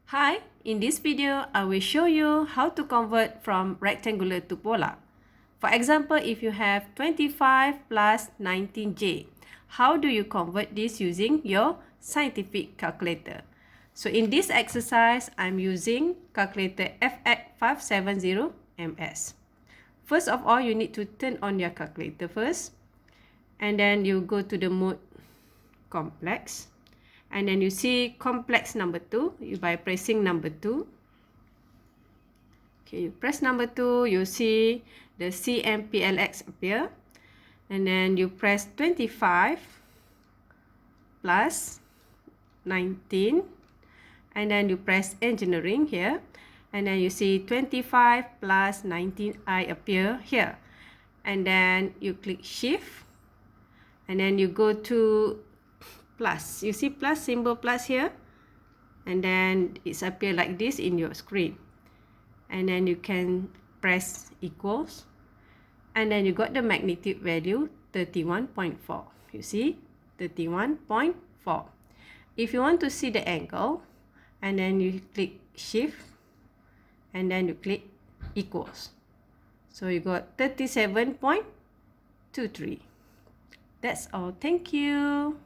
Hi, in this video, I will show you how to convert from rectangular to polar. For example, if you have 25 plus 19j, how do you convert this using your scientific calculator? So in this exercise, I'm using calculator FX570MS. First of all, you need to turn on your calculator first, and then you go to the mode complex. And then you see complex number 2 by pressing number 2. Okay, you press number 2, you see the CMPLX appear. And then you press 25 plus 19. And then you press engineering here. And then you see 25 plus 19i appear here. And then you click shift. And then you go to plus. You see plus symbol plus here, and then it's appear like this in your screen. And then you can press equals, and then you got the magnitude value 31.4. You see 31.4. If you want to see the angle, and then you click shift, and then you click equals. So you got 37.23. That's all. Thank you.